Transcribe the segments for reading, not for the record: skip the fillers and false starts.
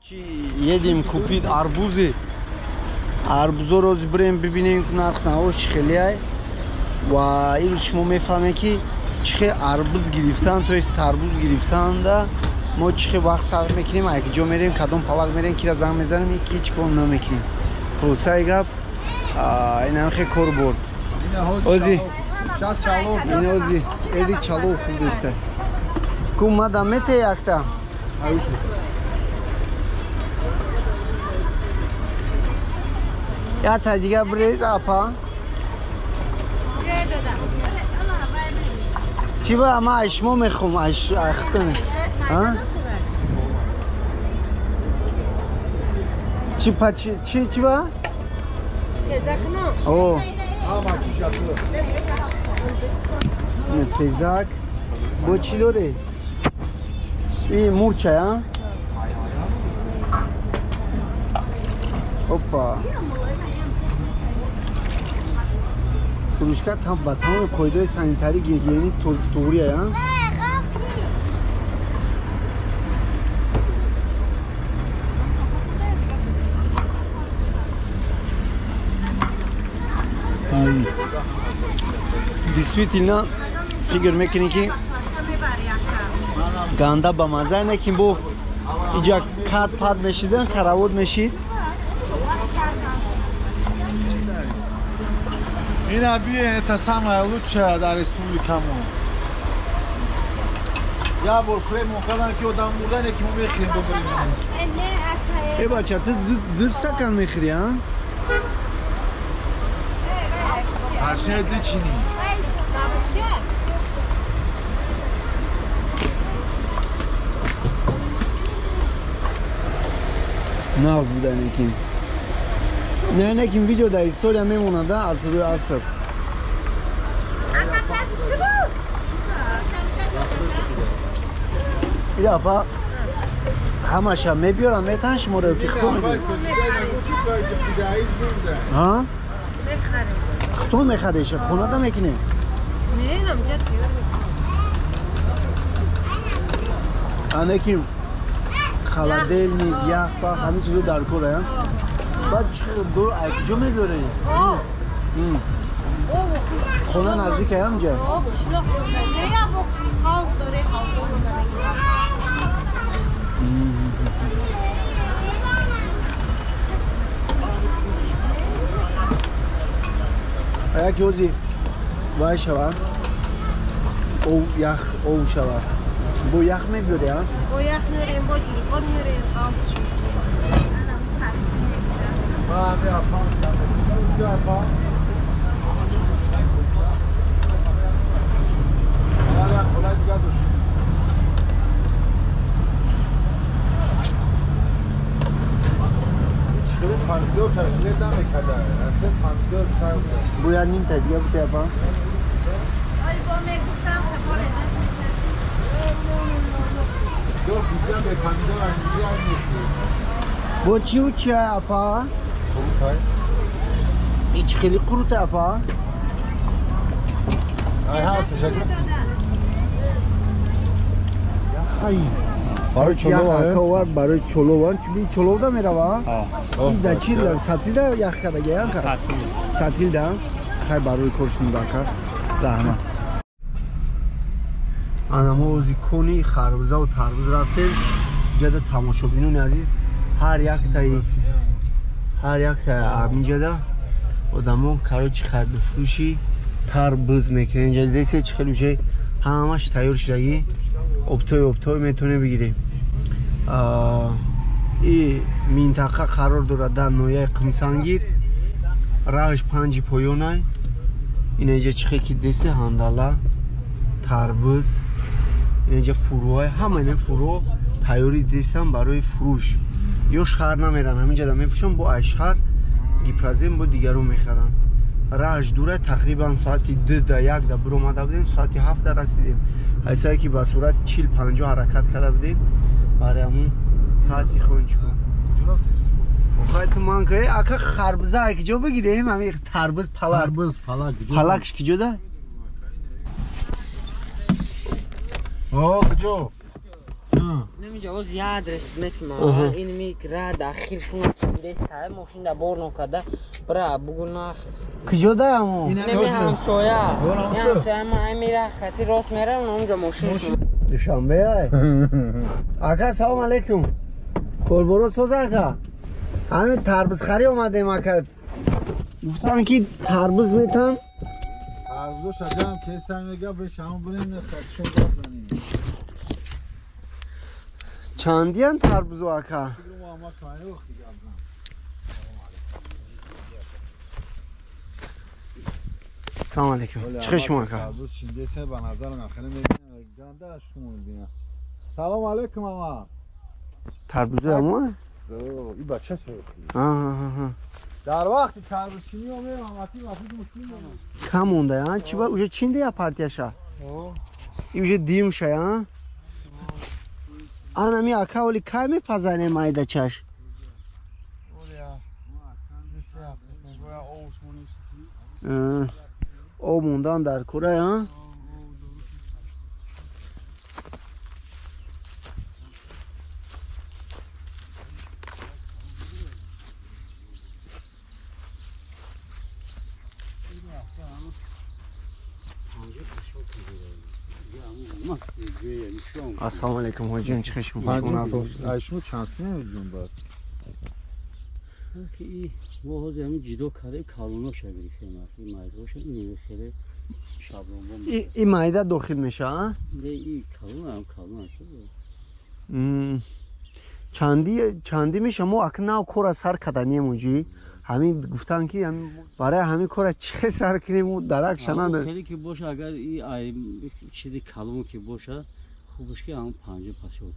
Едем купить арбузы. Арбузо розберем, бибинем нарх наош хелиай. Ва ин шумо мефаҳмед ки чихе арбуз гирифтан, то есть тарбуз гирифтан да мо чихе вақт сарф мекунем, як ҷо мерем, кадом палак мерем, кира занг мезанем, ки ҳеҷ кор намекунем. Хулосаи гап инам хе кор бор. Ози ин ози эди чалов худ ест. Ку мада мете якта. Я та дига брез апа. چی با ما اشمو میخوام اختنه ها چی پا چی با او نه تزاک با چی داره این مورچه ها اوپا فروشگاه هم با تمام قاعده سانیتری گیگینی توریه ها действительно фигур میکنی که گنده با مزه نه که بو اینجا کات پاد میشیدن کراود میشید این ابیه это самое лучшее در республикамон я бор фрем кадан ки одам мурдане ки мо мехрем бобрим ای بچه تو دو стакан میخری ها هرشه دچینی ناز بودن یکیم نه نکیم ویدیو در استوریا میمونه ده از روی عصب بیا با همش هم میبیارن میتن شما رو که خطور میگه ها؟ خطور میخریشه خونه ده میکنه نه نمجد انکیم خلادل نید یخ با همه چیزو در کوره بعد دو جو میبره خونه نزدیک هم جا یک روزی وای شود او یخ او شود بو یخ میبره ها؟ بو یخ میریم با جیرگان میریم قامس شد بویا نیم تا دیگه بوده با با چی و چی اپا؟ ایچ خیلی قروت اپا؟ برای چلو برای چلو چی چلو دا میره با؟ این دا چی دا ساتیل دا یخ کرده گیان کرد؟ ساتیل دا خیلی برای کرشون دا کرد زحمت آنما اوزی کنی خربزه و تربوز رفتیم جده تماشا بینون عزیز هر یک تایی اینجا دا آدمون کارو چی خرد فروشی تربوز میکنه اینجا دیسته چی خیلی میشه همش تیار شدگی ابتای میتونه بگیریم این منطقه قرار داره در نویه قمسانگیر راهش 5 پایونه اینجا چی خیلی دیسته هندالا تربوز اینجا فروهای همه این فرو تیاری دیستن برای فروش یا شهر نمیرن همینجا دا میفروشن با اشهر گیپرازیم با دیگرون میخرن راهش دوره تقریبا ساعتی 2 تا 1 تا برو اومده بودیم ساعتی 7 رسیدیم حسابی که با صورت 40-50 حرکت کرده بودیم برای همون حتی خونچ کن خواهد من که اکا خربزه اکی جو بگیریم همین تربوز پلاکش کی جو ده او کجا نمی‌جا از یاد رسمت ما آها. این میگرا داخل شون کنده تا ماشین دا بور نکرده برا بگونا کجا ده امو؟ نمی همسویا همسویا ما میره خاطی راست میره اونجا ماشین دوشنبه های اکا سلام علیکم کلبرو سوز اکا همین تربوز خری اومدیم اکا گفتن که تربوز میتن تربوزو شجام کیسان میگه به شام بریم خودشون بزنیم چندی هن تربوزو اکا ما کاری وقتی گفتم سلام علیکم چه شما اکا تربوز چینده سه به نظر من خیلی میگن گنده شما دینا سلام علیکم آقا تربوزو امو این بچه چه آه در وقت تربوز چینی و میرم همتی مفید مشکلی کم مونده ها چی با اوجه چینده یا پارتیاشا این اوجه دیم شای ها آن همی اکا ولی که میپزنه مایده چش او موندن در کره ها السلام علیکم حاجی چه شما ayşmu çansın mı diyorum bak. که این واحد همین جدو کرده کالونو شبیه کنار این مایدوش این خیلی شابلون بوم این مایده داخل میشه ها نه این کالون شده چندی میشه مو اکناو کورا سر کدنی موجی همین گفتن که برای همین کورا چه سر کنیم درک شنانده خیلی که باشه اگر این چیزی کالون که باشه خوبش که هم پنجه پاسوت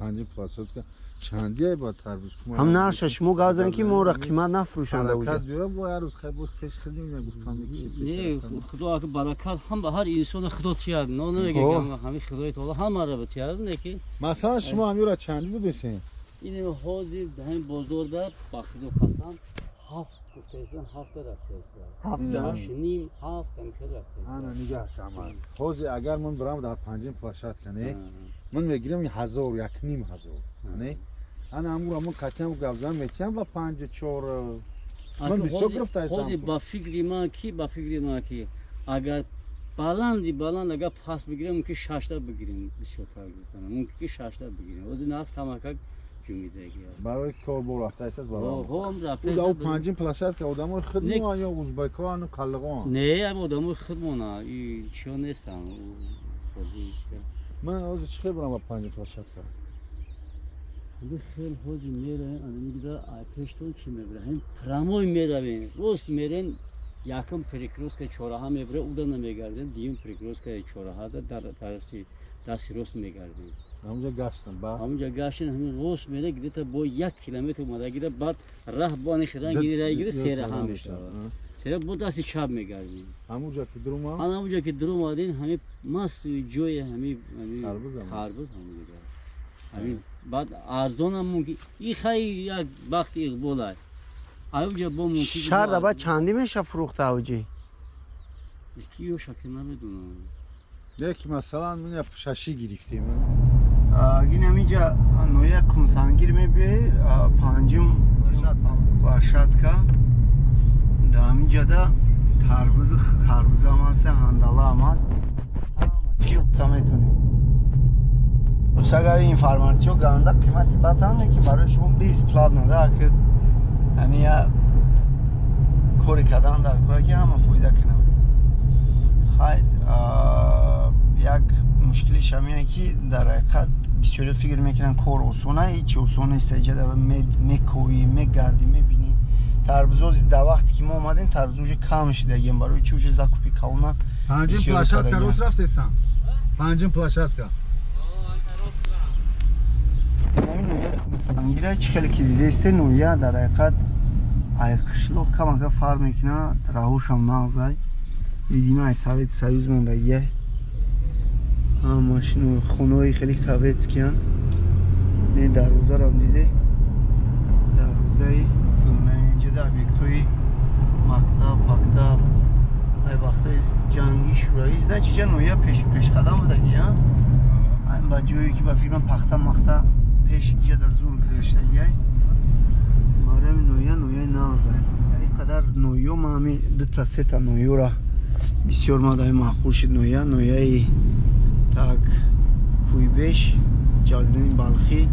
Pancı pasot ka çandiye با تربوز هم نرشش مو گازن که مو را قیمت نفروشنده حرکت اوجه diyorum bu her روز خیلی کش کردیم یا گفتم نه خدا که برکت هم به هر انسان خدا تیار نه نمیگه که همین خدای تعالی هم را به تیار نه که مثلا شما همیرا چندی بودین این حوزی همین بزرگدار بخشیدو قسم هفت گفتن هفت رفته نیم هفت کم کرده انا نگاه شما حوزی اگر من برام در پنجم پاشات کنه من میگیرم 1000 یک نیم هزار نه انا امور من کاتم گفتم میچم و 5 4 من بیشتر گفتم حوزی با فکری ما کی اگر بالاند اگر پاس بگیریم که 6 تا بگیریم بسیار کار میکنم ممکن که 6 تا بگیریم از نه تماکا برای کلبرو رفته است بالا هم رفته او پنجم پلاسات که آدمو خدمت یا ازبکان و کلغان نه ام آدمو خدمونه این چیو نیستم من از چه برام پنج پلاسات کنم خیلی حوزی میره آن میگه پیشتون چی میبره هم تراموی میره روز میرن یکم پریکروس که چهارها میبره اون نمیگردن دیم پریکروس که چهارها در دستی روز میگردن همونجا گشتم بعد همونجا گشتن همین روز میره گیره تا با 1 کیلومتر اومده گیره بعد راه بانی شدن گیره سیره هم میشه سیره با دستی چپ میگردیم همونجا که درم همونجا که درم آدین همین ماست جوی همین خربوز همونجا همین بعد ارزان هم ممکن این خیلی یک وقت اقبال است همونجا با ممکن شهر بعد چندی میشه فروخته اوجی یکیو شکل نمیدونم یکی مثلا من ششی گرفتیم این همینجا نویا کنسانگیر میبیه پنجم باشد که در همینجا دا خربوز هم هست هندالا هم هست چی اکتا میتونیم بس اگر اینفرماتیو گانده قیمتی بطنده که برای شما 20 پلات نده که همین کوری کدن در کوره که همه فایده کنم خیلی یک مشکلش همیه که در حقیقت بسیاری فکر میکنن کار آسونه هیچ آسونه نیست اینجا میکوی میگردی میبینی تربوز در وقتی که ما اومدیم تربوز کم شده گیم برای چوج زاکوپی کاونا پنجم پلاشات که روز رفت سیستم پنجم پلاشات که انگیره چی خیلی که دیده است نویا در حقیقت ای قشلوق کم اگه فار میکنه راهوش هم نغزای دیدیم ای سویت سایوز مونده یه ماشین خونه‌ای خیلی ثابت کردن نه دروازه رو دیده دروازه خونه اینجا در بیکتوی مکتب ای وقتای جنگی شورایی نه چیزا نویا پیش قدم بوده گیا این با جایی که با فیلم پخته مخته پیش اینجا در زور گذاشته یای ماره نویه نازه اینقدر نویو ما همی دو تا سه تا نویو را بسیار ما داریم معقول شد نویه تاک کویبش جالدین بالخی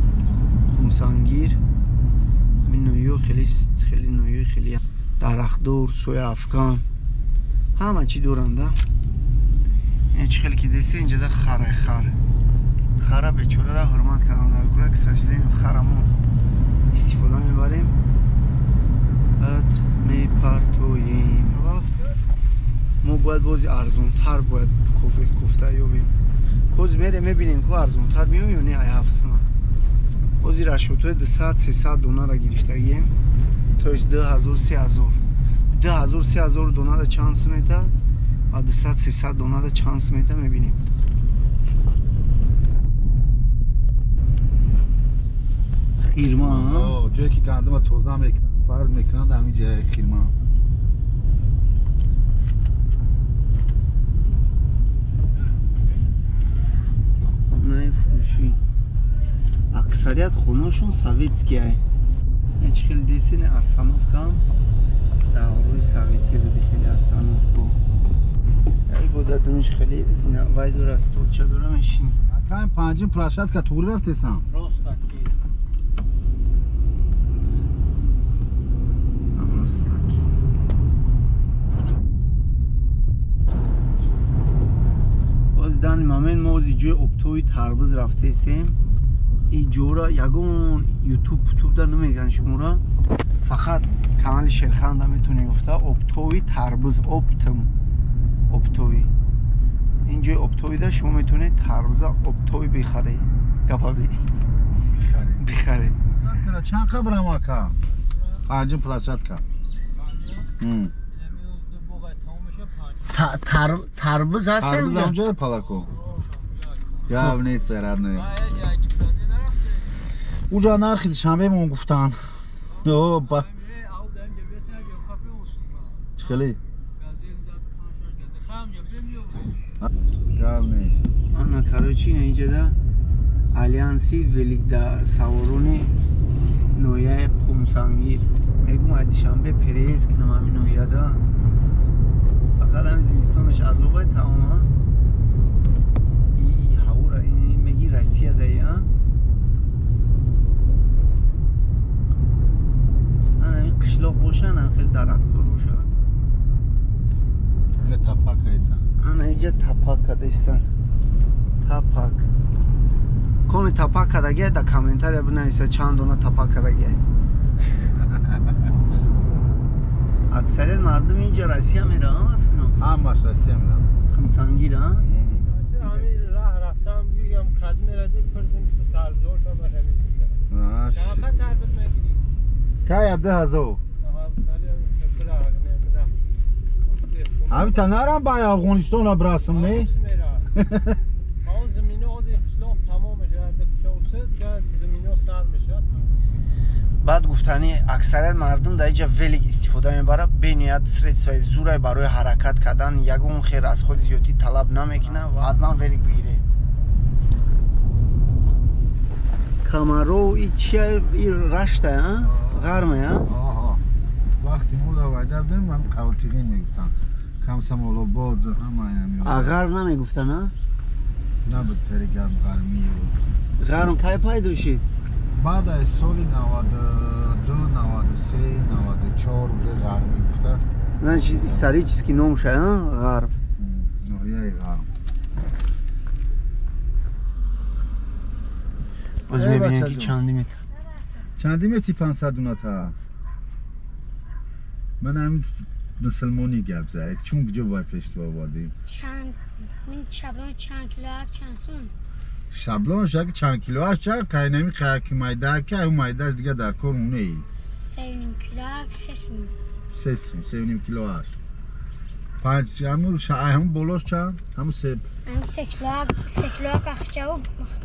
خمسانگیر همین نویو خیلی نویو خیلی درختدور سوی افغان همه چی دورنده این چی خیلی که دسته اینجا ده خره بیچاره را حرمت کردن در گروه که سجده خرمون استفاده میبریم بعد میپرتوییم ما باید بازی ارزون تر باید کوفته یابیم کوز میره میبینیم که ارزون تر میام یا نه ای 700 تومن بازی رشوتوی 200-300 دونه را گرفتگیم تاش 2000-3000 دونه را چانس میده و 200-300 دونه را چانس میده میبینیم خیرما جایی که گندم و توزه میکنن فرد میکنن در همین جای خیرما نه فروشی اکثریت خونهاشون سویتسکی های هیچ خیلی دیستین ارسانوف کم داروی سویتی بودی خیلی ارسانوف بود ای بوده دونش خیلی زینه وای دور از تو چه دوره میشین کم پنجم پلاشت که توری رفتیسم راستکی باز دن مامن ما از جای اپتوی تربوز رفته استیم این جورا یگون یوتیوب در نمیگن شما را فقط کانال شیرخان میتونی افته اپتوی تربوز اپتوی اینجای اپتوی ده شما میتونی تربوز اپتوی بخری گپا بخری چند خبرم آکا پنجم پلاشت که تربوز هست تربوز همجای پلاکو یا نیست رد نمی اونجا نرخید شنبه مون گفتن چخلی گل نیست آنا کاروچی اینجا ده الیانسی ولیگ ده سوارونی نویه قمسانگیر میگم ادی شنبه پریز کنم همین نویه ده فقط همین زمستانش از لغای تمام ها ای هورا اینی میگی رسیه ده ها همین قشلاق باشن هم خیلی درخزور باشن نه تپاک ایسا اینجا تپاک کدستن تپاک کمی تپاک کدگه در کامنتاری بنویسه چند دونه تپاک کدگه اکثریت مردم اینجا رسیه میره همش رسیه میرم خمسانگیر ها همین راه رفتم گویم کدمه را دید پرزم مثل تربزوش هم باشه میسید چقدر تربز میکنی؟ تا 10,000 همین تنرم با افغانستان را برسم نه؟ آن زمینه آز اخلاف تمام جهد شوسه دیگه زمینه سر میشه بعد گفتنی اکثریت مردم در اینجا ولیگ استفاده میبره بینیت سرعت زورای برای حرکت کردن یگون خیر از خود زیادی طلب نمیکنه و حتما ولیگ بگیره کامارو این چیه این رشته ها؟ غرمه ها؟ وقتی مولا وعده بدیم من قوتیقین میگفتم کمسم اولا باد همه اینا میگفتم غرم نمیگفتن ها؟ نه به طریقم غرمی و غرم که پیدا شد؟ بعد از سالی 92 93 94 уже غرمی گفته значит исторический ном شه ها غرب نوعیه غرم باز میبینیم که چندی متر چندی متری 500 دونه تا من همین مسلمانی گپ زد چون کجا باید پشتو آوردیم چند من شبلان چند کیلو چند سون شبلان شک چند کیلو هست چه که نمی که مایده که اون مایدهش دیگه در کار اونه ای 3.5 کیلو 3.5 کیلو هست 5 همون بلاش چند؟ همون 3 کیلو کخچه و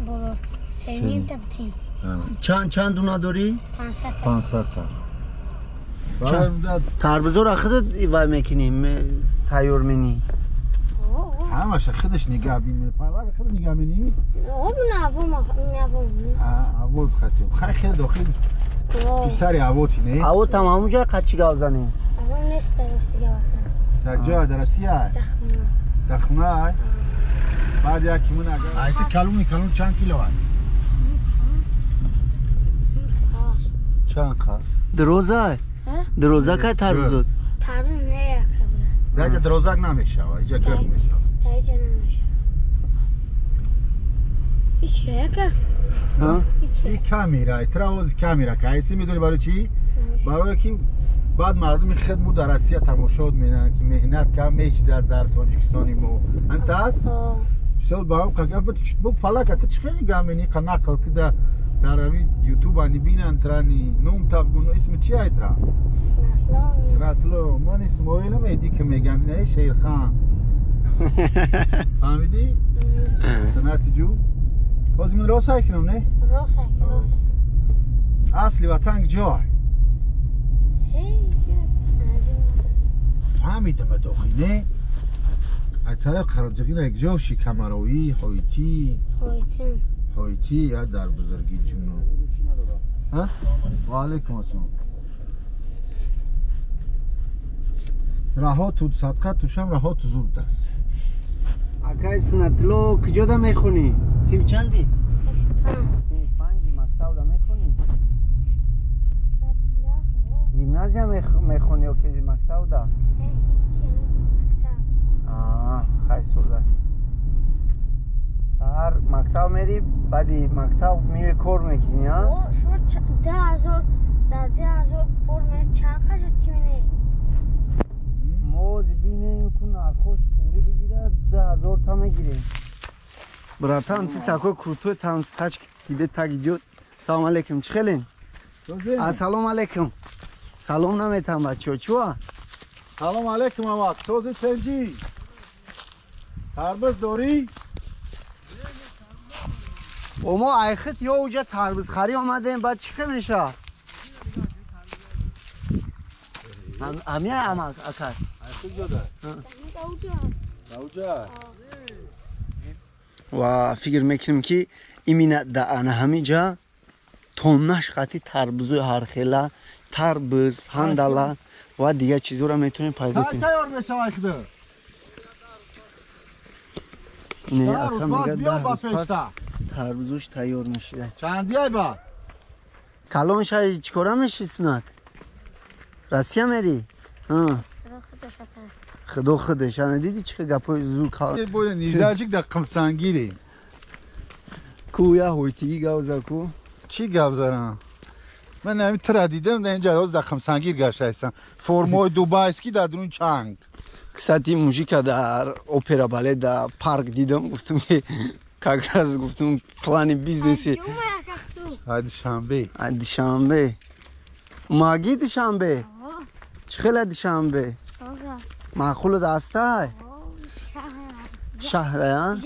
بلو 3.5 تا چند دونه داری؟ 500 تا تربوزا را خودت وای میکنیم تیار منی همش خودش نگاه بین پالا خود نگاه بینی عوض خطیم خیلی داخل پیسری عوضی نه او تمام جای قچی گازنیم یک جای درستی های دخمه های بعد یکی من اگر ایت کلون چند کیلو های چند خاص دروزه که تربوز دیگه دروزک نمیشه اینجا گرم میشه این کامیرا اتراوز کامیرا که ایسی میدونی برای چی؟ برای که بعد مردم خدمت در آسیا تماشا می‌کنن که مهنت کم میشه در تاجیکستانی مو انت است سال با هم که بو فلاکت چه خیلی گامنی قناقل که در یوتیوب انی بینن ترانی نوم تابگونو اسم چی ایترا سراتلو من اسم اویلم ایدی که میگن نه شیرخان فهمیدی؟ سناتی جو باز من راست کنم نه؟ اصلی وطن جای فهمیدم داخل نه؟ از طرف خراجقی را یک جاشی کمروی هایتی یا در بزرگی جونو ها؟ و علیکم السلام رها تو صدقه توشم رها تو زود دست اکای سنتلو کجا دا میخونی؟ سیف چندی؟ سیف پنجی مکتب دا میخونی؟ گیمنازیا میخونی و که مکتب دا؟ خیلی سوزه سهر مکتب میری بعدی مکتب میوی کار میکنی ها؟ شما 10,000 در 10,000 بار میری چند قشت چی مینی؟ موز بینیم که نرخوش توری بگیره 10,000 تا میگیریم براتان تی تاکو کروتو تانس تاچ دیده تا گیدیو سلام علیکم چی خیلین؟ سلام علیکم سلام نمیتم بچه چوا؟ سلام علیکم آقا توزی چنجی تربز داری؟ و ما ایخت یا اوجا تربز خری آمدیم بعد چی میشه؟ همیه اما اکر ایخت جدا اوجا و فکر میکنیم که ایمینه دانه همینجا توننش خطی تربزوی هر خیله تربز هندلا و دیگه چیزو رو میتونیم پیدا کنیم تیار بشه ایخت نه اکا میگه بیا با ده پیشتا تربزوش تیار میشه چندی های با؟ کلان شایی چکاره میشی سنت؟ رسیه میری؟ خدا خودش دیدی چه گپای زور کار بوده نیزدرچیک در قمسانگیری کویا هویتیگی گوزا کو چی گپ زنم؟ من نمی تر دیدم در اینجا در قمسانگیر گشته هستم فرمای دوبایسکی در درون چنگ کساتی موزیکا در اپرا باله در پارک دیدم گفتم که کاغذ گفتم فلانی بیزنسی شنبه ماگی شنبه چخیل شنبه معقول دسته شهره ها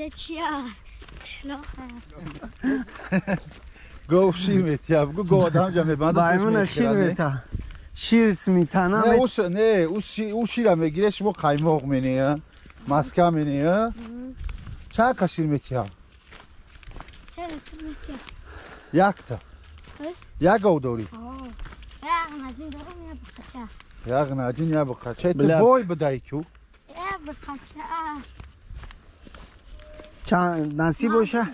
گو شیر میتیا بگو گو آدم جمعه بنده بایمون شیر میتا شیر سمیتانا نه او شیر هم بگیره شما قیماق مینه مسکه مینه چند قشیر میتیا؟ یک تا یک او داری یک نجین یا بقچه تو بای بدهی کو چند نصیب باشه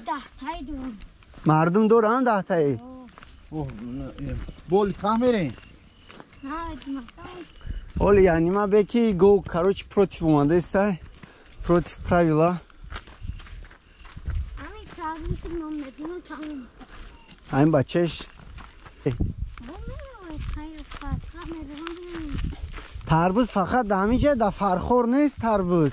مردم دوران 10 تایی بول تعمیرین Оля, я не могу беки go, короче, против умада есть, против правила. Айн бачеш. Тарбуз фақат дамиҷа да фархор нест тарбуз.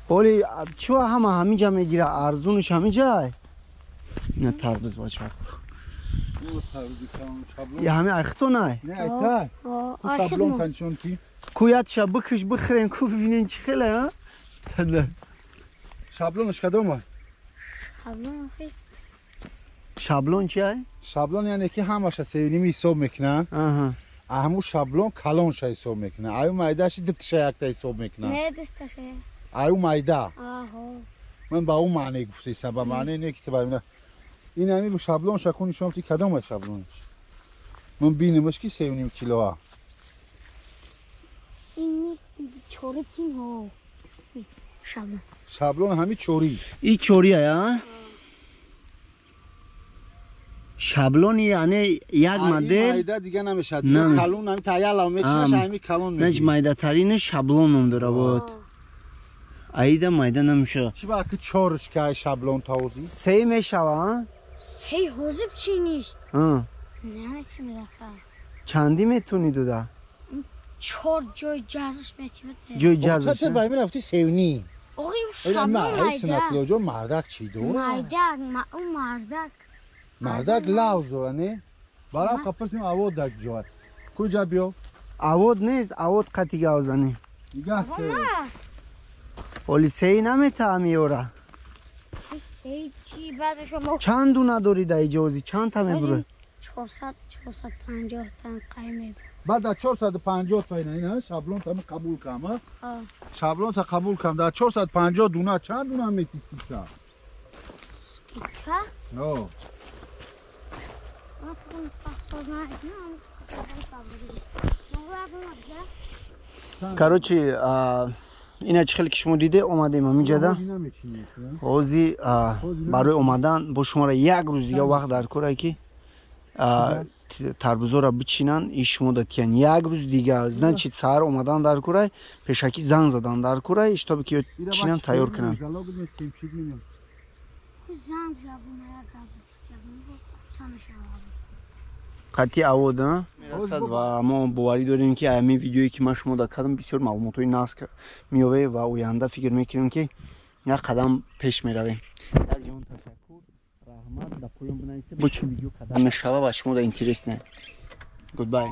Оли чуа ҳама ҳамиҷа мегира арзунш ҳамиҷа. Ина тарбуз бача. Я ҳами айхтонай. Не айта. Шаблон канчон ки. Куятша бикш бихрен ку бибинен чи хеле ҳа? Тада. Шаблонш кадома? Шаблон хе. Шаблон чи ай? Шаблон яъне ки ҳамаша севилими ҳисоб мекунан. Аҳа. همون شابلون کلان شای حساب میکنه آیو مایدهش دت شای یک حساب میکنه نه دستشه آیو مایده آها من با اون معنی گفتم با معنی نه که ببینم این همین شابلون شکونی شما تی کدام شابلونش من بینمش کی 3.5 کیلو ها این چوره تیم ها شامل شابلون همین چوری این چوریه یا شابلون یعنی یک مدل مایده دیگه نمیشه نه. کلون همین تایلا میچنش همین کلون نج میگی مایده ترین شابلون هم داره بود ایده مایده نمیشه چی با که چورش که شابلون تاوزی سه میشوه سی حوزب چی نیست ها نمیتونی دفعه چندی میتونی دوده چهار جای جازش میتونی جوی جازش جازش تو باید میرفتی سیونی آقای اینا شامل ما سنت مایده لوجو مردک چی دو مایدک اون مردک مردک لاوزو نه برام قپرسیم آوود دک جوات کجا بیو عوض نیست عوض قطی گوزنی نگاه آقا که نه پلیسی نمیتهمی اورا سی چی بعد شما چند دونه داری در اجازی چند تا میبره 450 تن قیمه بعد در 450 تا اینا شابلون تا قبول کنم آه شابلون تا قبول کنم در 450 دونه چند دونه میتیستی تا کیکا او من فکرم پاسپورت نه کاروچی اینا چه خیلی که شما دیده اومدیم همینجا ده حوزی برای اومدن با شما را یک روز دیگه وقت در کوره که تربوزا را بچینن این شما داتیان یک روز دیگه از نه چی سهر اومدن در کوره پیشکی زنگ زدن در کوره اشتابی که چینن تیار کنن زنگ زبون قطعی عوض میرسد و ما باوری داریم که همین ویدیویی که من شما دا کردم بسیار معلومات ناز میوه و آینده فکر میکنیم که یک قدم پیش میرویم یک جان تشکر رحمت در پایان بنویسید با چه ویدیو قدم میشوه و شما دا اینترست نه گود بای